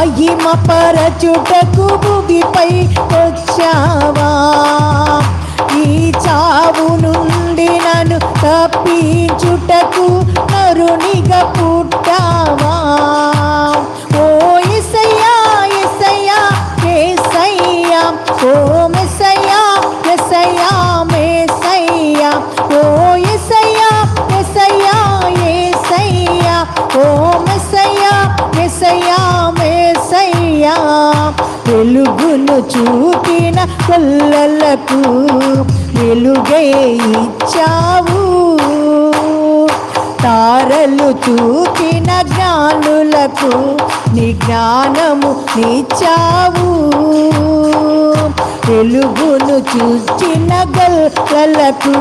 మహిమ పరచుటకు భూమిపై వచ్చావా, ఈ చావు నుండి నన్ను తప్పించుటకు నరునిగా పుట్టావా. ఓ యేసయ్యా యేసయ్యా యేసయ్యా, ఓ మెస్సయ్యా యేసయ్యా మెస్సయ్యా, ఓ యేసయ్యా యేసయ్యా యేసయ్యా, ఓ మెస్సయ్యా యేసయ్యా మెస్సయ్యా. వెలుగును చూపిన కొల్లలకు వెలుగే ఇచ్చావు, తారలు చూచిన జ్ఞానులకు నీ జ్ఞానము నిచ్చావు. వెలుగును చూచిన గొల్లలకు